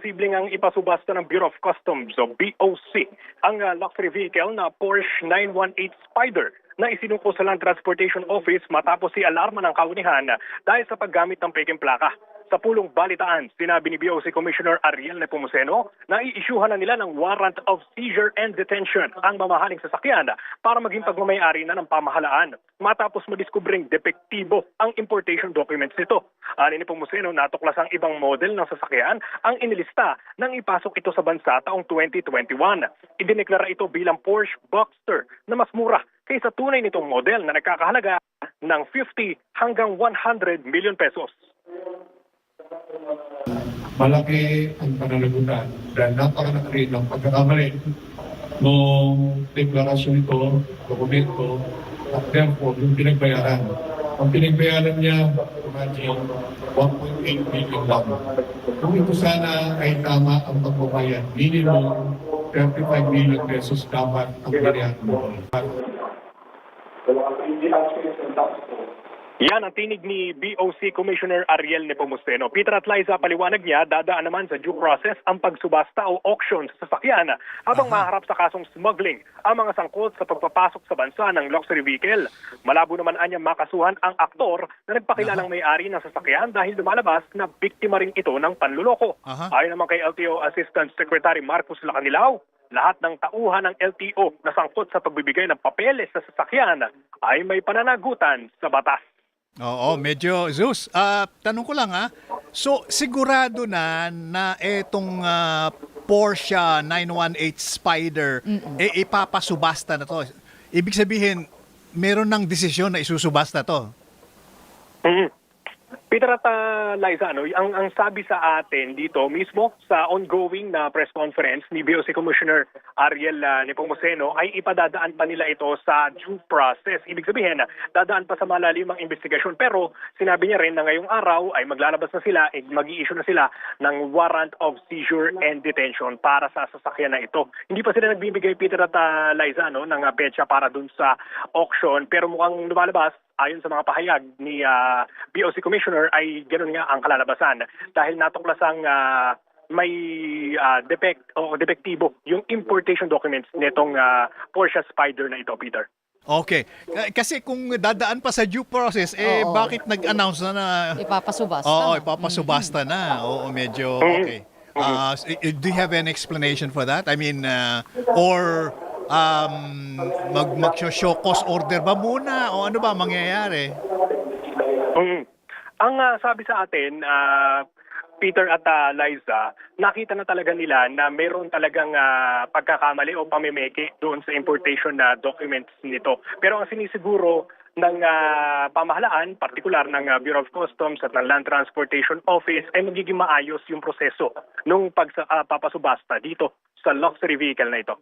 posibleng ang ipasubasta ng Bureau of Customs o BOC ang luxury vehicle na Porsche 918 Spider na isinuko sa Land Transportation Office matapos i-alarma ng kaunihan dahil sa paggamit ng peking plaka. Sa pulong balitaan, sinabi ni BOC Commissioner Ariel Nepomuceno na i-isyuhan na nila ng warrant of seizure and detention ang mamahaling sasakyan para maging pagmamayari na ng pamahalaan matapos madiskubring depektibo ang importation documents nito. Ani ni Nepomuceno, natuklas ang ibang model ng sasakyan ang inilista nang ipasok ito sa bansa taong 2021. Idineklara ito bilang Porsche Boxster na mas mura kaysa tunay nitong model na nagkakahalaga ng 50 hanggang 100 million pesos. Malaki ang pananagutan dahil napakalaki ng pagkakamali ng deklarasyon ito, dokumento, at therefore yung pinagbayaran. Ang pinagbayaran niya, imagine, 1.8 billion lang. Kung ito sana ay tama ang pagbabayad, minimum 35 million pesos dapat ang binayaran mo. Yan ang tinig ni BOC Commissioner Ariel Nepomuceno. Peter at Liza, paliwanag niya, dadaan naman sa due process ang pagsubasta o auction sa sasakyan habang maharap sa kasong smuggling ang mga sangkot sa pagpapasok sa bansa ng luxury vehicle. Malabo naman anya makasuhan ang aktor na nagpakilalang may-ari ng sasakyan dahil lumalabas na biktima rin ito ng panluloko. Ayon naman kay LTO Assistant Secretary Marcos Lacanilao, lahat ng tauhan ng LTO na sangkot sa pagbibigay ng papeles sa sasakyan ay may pananagutan sa batas. Oo, medyo Zeus. Tanong ko lang So sigurado na etong Porsche 918 Spider ipapasubasta na to. Ibig sabihin, meron ng desisyon na isusubasta to. Peter at Liza, ang sabi sa atin dito mismo sa ongoing na press conference ni BOC Commissioner Ariel Nepomuceno ay ipadadaan pa nila ito sa due process. Ibig sabihin, dadaan pa sa malalimang investigasyon. Pero sinabi niya rin na ngayong araw ay maglalabas na sila, mag-i-issue na sila ng warrant of seizure and detention para sa sasakyan na ito. Hindi pa sila nagbibigay, Peter at Liza, ng petsa para dun sa auction. Pero mukhang lumalabas, ayon sa mga pahayag ni BOC Commissioner ay ganoon nga ang kalalabasan dahil natuklasang may depektibo yung importation documents nitong Porsche Spider na ito, Peter. Okay. Kasi kung dadaan pa sa due process, bakit nag-announce na ipapasubasta? Oo, ipapasubasta na. Oo, medyo okay. Do you have any explanation for that? I mean, or mag-show cause order ba muna o ano ba mangyayari? Ang sabi sa atin, Peter at Liza, nakita na talaga nila na meron talagang pagkakamali o pamimeke doon sa importation na documents nito. Pero ang sinisiguro ng pamahalaan, partikular ng Bureau of Customs at ng Land Transportation Office ay magiging maayos yung proseso nung pagpapasubasta dito sa luxury vehicle na ito.